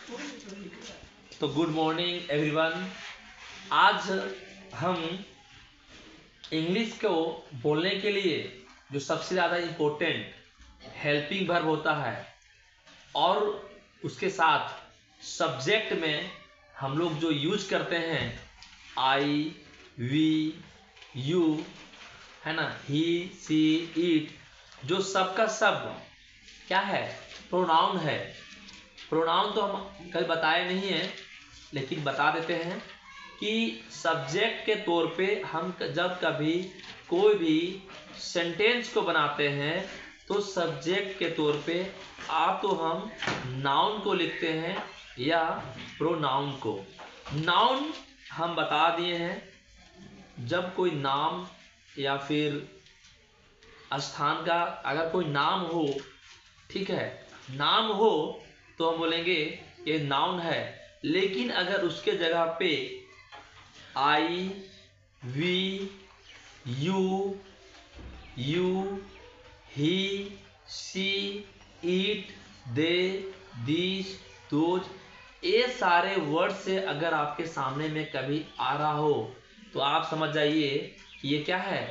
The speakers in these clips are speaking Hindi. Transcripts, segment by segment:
तो गुड मॉर्निंग एवरीवन। आज हम इंग्लिश को बोलने के लिए जो सबसे ज़्यादा इम्पोर्टेंट हेल्पिंग वर्ब होता है और उसके साथ सब्जेक्ट में हम लोग जो यूज करते हैं आई, वी, यू, है ना, ही, सी, इट, जो सबका सब क्या है, प्रोनाउन है। प्रोनाउन तो हम कल बताए नहीं है, लेकिन बता देते हैं कि सब्जेक्ट के तौर पे हम जब कभी कोई भी सेंटेंस को बनाते हैं तो सब्जेक्ट के तौर पे आप तो हम नाउन को लिखते हैं या प्रोनाउन को। नाउन हम बता दिए हैं, जब कोई नाम या फिर स्थान का अगर कोई नाम हो, ठीक है, नाम हो तो हम बोलेंगे ये नाउन है। लेकिन अगर उसके जगह पे I, we, you, he, she, it, they, this, those, ये सारे वर्ड से अगर आपके सामने में कभी आ रहा हो तो आप समझ जाइए कि ये क्या है,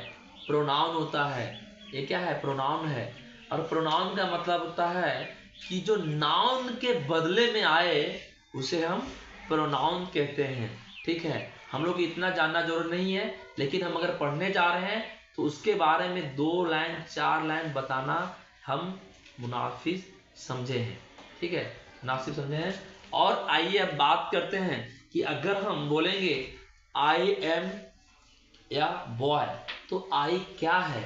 प्रोनाउन होता है। ये क्या है, प्रोनाउन है। और प्रोनाउन का मतलब होता है कि जो नाउन के बदले में आए उसे हम प्रोनाउन कहते हैं। ठीक है, हम लोग इतना जानना जरूर नहीं है, लेकिन हम अगर पढ़ने जा रहे हैं तो उसके बारे में 2 लाइन 4 लाइन बताना हम मुनाफिज समझे हैं। ठीक है, मुनाफिज समझे हैं। और आइए अब बात करते हैं कि अगर हम बोलेंगे आई एम या बॉय, तो आई क्या है,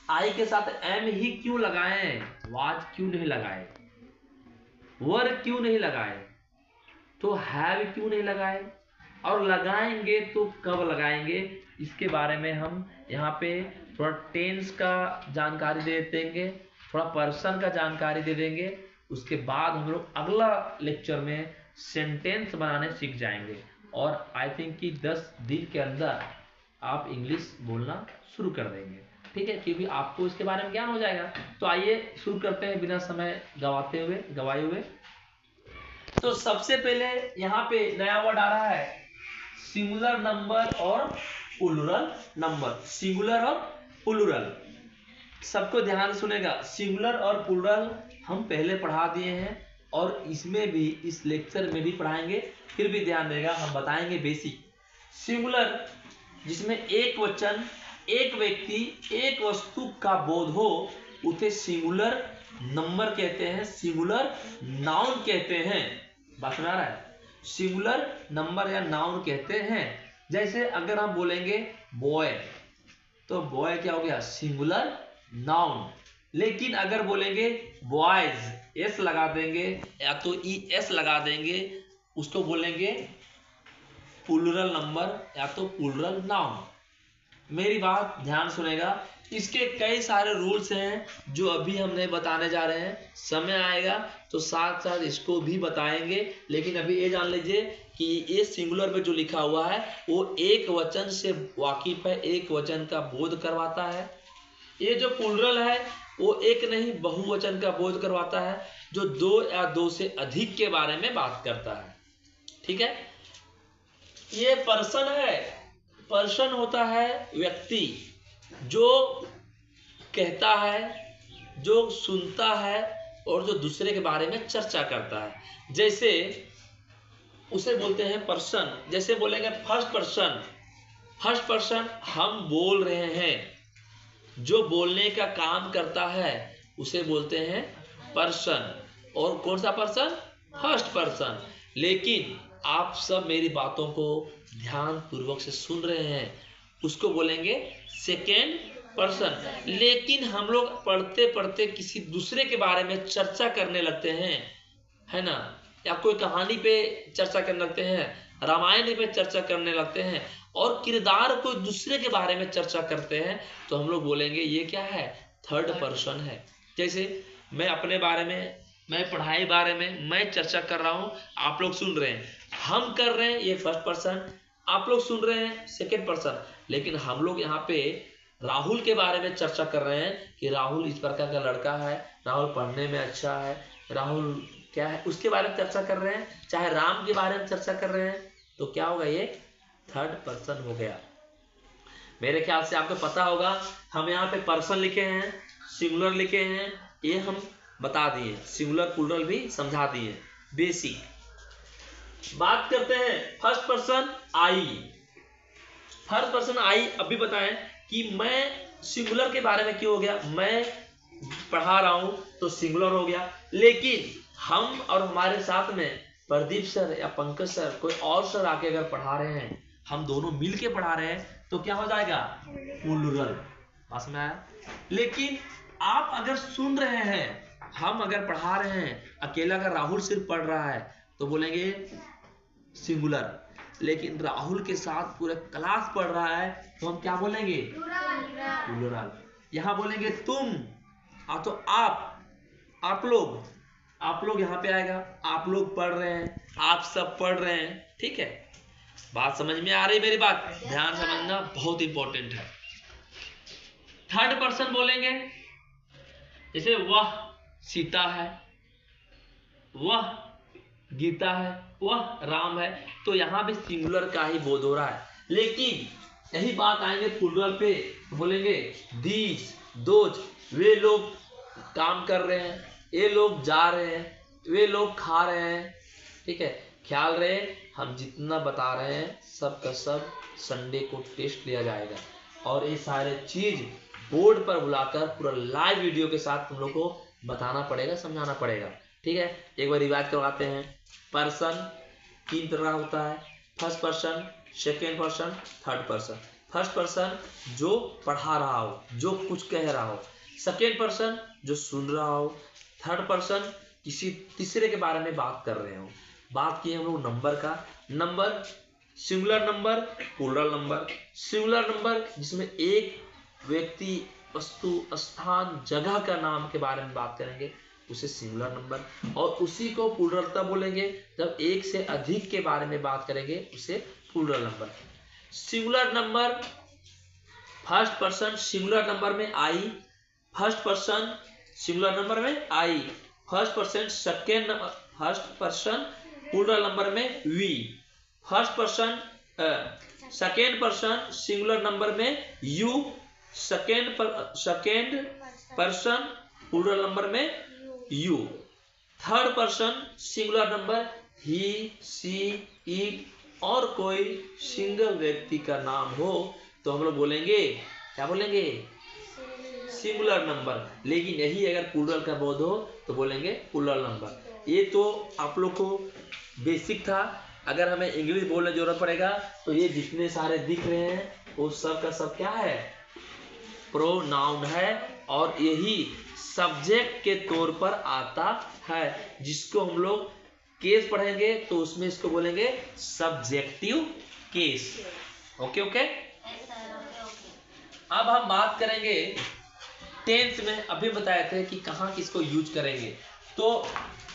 आई के साथ एम ही क्यों लगाएं, वाज क्यों नहीं लगाए, वर क्यों नहीं लगाए, तो हैव क्यों नहीं लगाए, और लगाएंगे तो कब लगाएंगे, इसके बारे में हम यहाँ पे थोड़ा टेंस का जानकारी दे देंगे, थोड़ा पर्सन का जानकारी दे देंगे। उसके बाद हम लोग अगला लेक्चर में सेंटेंस बनाने सीख जाएंगे और आई थिंक कि 10 दिन के अंदर आप इंग्लिश बोलना शुरू कर देंगे। ठीक है, क्योंकि आपको इसके बारे में ज्ञान हो जाएगा। तो आइए शुरू करते हैं बिना समय गवाए हुए। तो सबसे पहले यहाँ पे नया वर्ड आ रहा है सिंगुलर नंबर और प्लूरल नंबर। सिंगुलर और प्लूरल, सबको ध्यान सुनेगा। सिंगुलर और प्लूरल हम पहले पढ़ा दिए हैं और इसमें भी, इस लेक्चर में भी पढ़ाएंगे, फिर भी ध्यान देगा, हम बताएंगे बेसिक। सिंगुलर जिसमें एक वचन, एक व्यक्ति, एक वस्तु का बोध हो उसे सिंगुलर नंबर कहते हैं, सिंगुलर नाउन कहते हैं। बात समझ आ रहा है, सिंगुलर नंबर या नाउन कहते हैं। जैसे अगर हम बोलेंगे बॉय, तो बॉय क्या हो गया, सिंगुलर नाउन। लेकिन अगर बोलेंगे बॉयज, एस लगा देंगे या तो ई एस लगा देंगे, उसको बोलेंगे प्लूरल नंबर या तो प्लूरल नाउन। मेरी बात ध्यान सुनेगा, इसके कई सारे रूल्स हैं जो अभी हम नहीं बताने जा रहे हैं, समय आएगा तो साथ साथ इसको भी बताएंगे। लेकिन अभी ये जान लीजिए कि ये सिंगुलर में जो लिखा हुआ है वो एक वचन से वाकिफ है, एक वचन का बोध करवाता है। ये जो प्लूरल है वो एक नहीं बहुवचन का बोध करवाता है, जो 2 या 2 से अधिक के बारे में बात करता है। ठीक है, ये पर्सन है। पर्सन होता है व्यक्ति जो कहता है, जो सुनता है और जो दूसरे के बारे में चर्चा करता है, जैसे उसे बोलते हैं पर्सन। जैसे बोलेंगे फर्स्ट पर्सन, फर्स्ट पर्सन हम बोल रहे हैं, जो बोलने का काम करता है उसे बोलते हैं पर्सन। और कौन सा पर्सन, फर्स्ट पर्सन। लेकिन आप सब मेरी बातों को ध्यान पूर्वक से सुन रहे हैं, उसको बोलेंगे सेकेंड पर्सन। लेकिन हम लोग पढ़ते पढ़ते किसी दूसरे के बारे में चर्चा करने लगते हैं, है ना, या कोई कहानी पे चर्चा करने लगते हैं, रामायण पे चर्चा करने लगते हैं और किरदार कोई दूसरे के बारे में चर्चा करते हैं, तो हम लोग बोलेंगे ये क्या है, थर्ड पर्सन है। जैसे मैं अपने बारे में, मैं पढ़ाई बारे में मैं चर्चा कर रहा हूँ, आप लोग सुन रहे हैं, हम कर रहे हैं ये फर्स्ट पर्सन, आप लोग सुन रहे हैं सेकेंड पर्सन। लेकिन हम लोग यहाँ पे राहुल के बारे में चर्चा कर रहे हैं कि राहुल इस प्रकार का लड़का है, राहुल पढ़ने में अच्छा है, राहुल क्या है उसके बारे में चर्चा कर रहे हैं, चाहे राम के बारे में चर्चा कर रहे हैं, तो क्या होगा, ये थर्ड पर्सन हो गया। मेरे ख्याल से आपको पता होगा, हम यहाँ पे पर्सन लिखे हैं, सिंगुलर लिखे हैं, ये हम बता दिए, सिंगुलर प्लूरल भी समझा दिए, बेसिक। बात करते हैं first person I. First person I अभी बताएं कि मैं सिंगुलर के बारे में क्यों हो गया, मैं पढ़ा रहा हूं तो सिंगुलर हो गया, लेकिन हम और हमारे साथ में प्रदीप सर या पंकज सर कोई और सर आके अगर पढ़ा रहे हैं, हम दोनों मिल के पढ़ा रहे हैं, तो क्या हो जाएगा, प्लूरल। पास में आया। लेकिन आप अगर सुन रहे हैं, हम अगर पढ़ा रहे हैं, अकेला अगर राहुल सिर्फ पढ़ रहा है तो बोलेंगे सिंगुलर, लेकिन राहुल के साथ पूरे क्लास पढ़ रहा है तो हम क्या बोलेंगे, प्लूरल। यहां बोलेंगे तुम, तो आप लोग यहाँ पे आएगा, आप लोग पढ़ रहे हैं, आप सब पढ़ रहे हैं, ठीक है। बात समझ में आ रही मेरी बात, ध्यान समझना बहुत इंपॉर्टेंट है। थर्ड पर्सन बोलेंगे, जैसे वह सीता है, वह गीता है, वह राम है, तो यहां भी सिंगुलर का ही बोध हो रहा है। लेकिन यही बात आएंगे प्लूरल पे, बोलेंगे दीज, दोज, वे लोग काम कर रहे हैं, ये लोग जा रहे हैं, वे लोग खा रहे हैं, ठीक है। ख्याल रहे, हम जितना बता रहे हैं सब का सब संडे को टेस्ट लिया जाएगा, और ये सारे चीज बोर्ड पर बुलाकर पूरा लाइव वीडियो के साथ तुम लोग को बताना पड़ेगा, समझाना पड़ेगा, ठीक है। एक बार रिवाइज करवाते हैं। पर्सन 3 तरह होता है, first person, second person, third person. First person जो पढ़ा रहा हो, जो कुछ कह रहा हो, सेकेंड पर्सन जो सुन रहा हो, थर्ड पर्सन किसी तीसरे के बारे में बात कर रहे हो। बात की हम लोग नंबर का, number singular number, plural number. Singular number जिसमें एक व्यक्ति, वस्तु, स्थान, जगह का नाम के बारे में बात करेंगे, उसे सिंगुलर नंबर, और उसी को प्लूरल तब बोलेंगे जब एक से अधिक के बारे में बात करेंगे, उसे plural number. Singular number first person singular number में I, first person singular number में I, first person second, first person plural number में we, first person second person singular number में you, second person plural number में you, third person singular number he, she, it, और कोई सिंगल व्यक्ति का नाम हो तो हम लोग बोलेंगे, क्या बोलेंगे, सिंगुलर नंबर। लेकिन यही अगर प्लूरल का बोध हो तो बोलेंगे प्लूरल नंबर। ये तो आप लोग को बेसिक था। अगर हमें इंग्लिश बोलने जरूरत पड़ेगा तो ये जितने सारे दिख रहे हैं वो सब का सब क्या है, प्रोनाउन है, और यही सब्जेक्ट के तौर पर आता है, जिसको हम लोग केस पढ़ेंगे तो उसमें इसको बोलेंगे सब्जेक्टिव केस। Okay okay. अब हम बात करेंगे टेंस में। अभी बताए थे कि कहाँ किसको यूज करेंगे, तो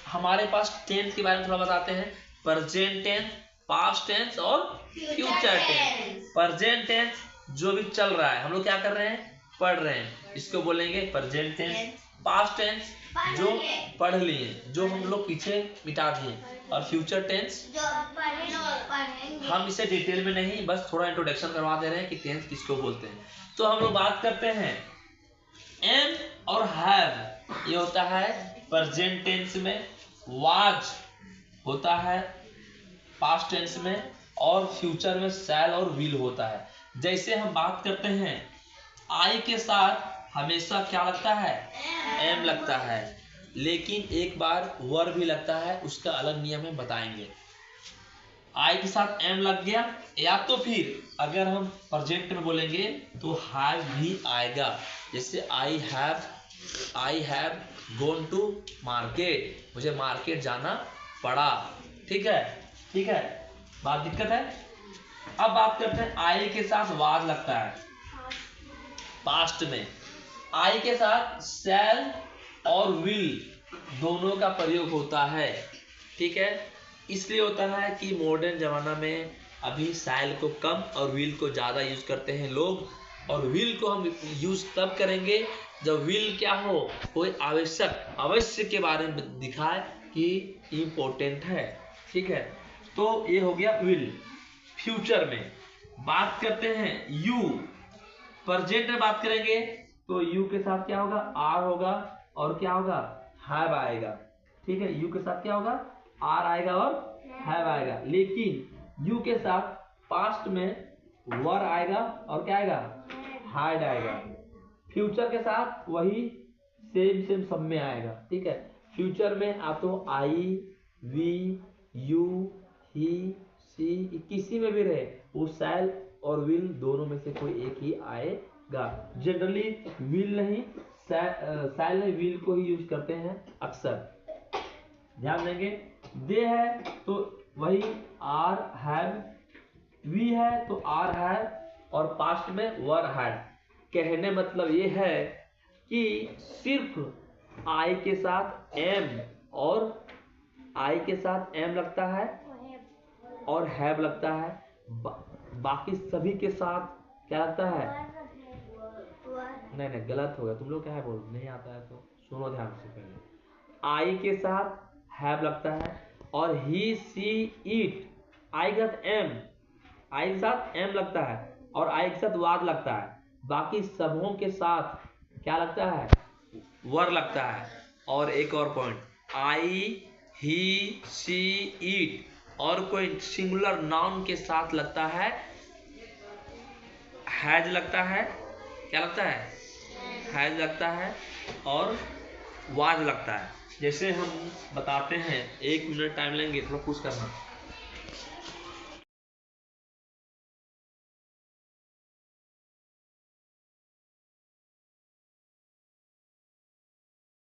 हमारे पास टेंस के बारे में थोड़ा बताते हैं। प्रेजेंट टेंस, पास्ट टेंस और फ्यूचर टेंस। प्रेजेंट टेंस जो भी चल रहा है, हम लोग क्या कर रहे हैं, पढ़ रहे हैं, इसको बोलेंगे प्रेजेंट टेंस। पास्ट टेंस जो पढ़ लिए, जो हम लोग पीछे मिटा दिए, और फ्यूचर टेंस हम इसे डिटेल में नहीं, बस थोड़ा इंट्रोडक्शन करवा दे रहे हैं कि टेंस किसको बोलते हैं। तो हम लोग बात करते हैं एम और हैव, ये होता है प्रेजेंट टेंस में, वाज होता है पास्ट टेंस में, और फ्यूचर में शैल और विल होता है। जैसे हम बात करते हैं आई के साथ हमेशा क्या लगता है, एम लगता है, लेकिन एक बार वर भी लगता है, उसका अलग नियम है, बताएंगे। आई के साथ एम लग गया, या तो फिर अगर हम प्रेजेंट में बोलेंगे तो हैव भी आएगा। जैसे I have gone to market, मुझे मार्केट जाना पड़ा, ठीक है, ठीक है, बात दिक्कत है। अब बात करते हैं आई के साथ वाज लगता है पास्ट में, आई के साथ शैल और विल दोनों का प्रयोग होता है, ठीक है। इसलिए होता है कि मॉडर्न जमाना में अभी शैल को कम और विल को ज्यादा यूज करते हैं लोग, और विल को हम यूज तब करेंगे जब विल क्या हो, कोई आवश्यक अवश्य के बारे में दिखाए कि इम्पोर्टेंट है। ठीक है, तो ये हो गया विल। फ्यूचर में बात करते हैं यू। प्रेजेंट में बात करेंगे तो यू के साथ क्या होगा, आर होगा और क्या होगा, हैव आएगा। ठीक है, यू के साथ क्या होगा, आर आएगा और हैव आएगा। लेकिन यू के साथ पास्ट में वर आएगा और क्या आएगा, हैड आएगा। फ्यूचर के साथ वही सेम सब में आएगा। ठीक है, फ्यूचर में आप तो आई, वी, यू, ही, सी, किसी में भी रहे वो शैल और विल दोनों में से कोई एक ही आएगा। जनरली विल नहीं, शैल नहीं, विल को ही यूज करते हैं अक्सर, ध्यान देंगे। दे है तो वही आर हैव, वी है तो आर हैव और पास्ट में वर हैड। कहने मतलब ये है कि सिर्फ आई के साथ एम और आई के साथ एम लगता है और हैव लगता है, बाकी सभी के साथ क्या लगता है, नहीं गलत हो गया, तुम लोग क्या है बोल, नहीं आता है तो सुनो ध्यान से। पहले आई के साथ हैव लगता है और ही, सी, इट, आई के साथ एम, आई के साथ एम लगता है और आई के साथ वाज लगता है, बाकी सबों के साथ क्या लगता है, वर लगता है। और एक और point, I, he, she, it और कोई सिंगुलर नाउन के साथ लगता है हैज लगता है, क्या लगता है, हैज लगता है और वाज लगता है। जैसे हम बताते हैं, 1 मिनट टाइम लेंगे, थोड़ा पूछ करना।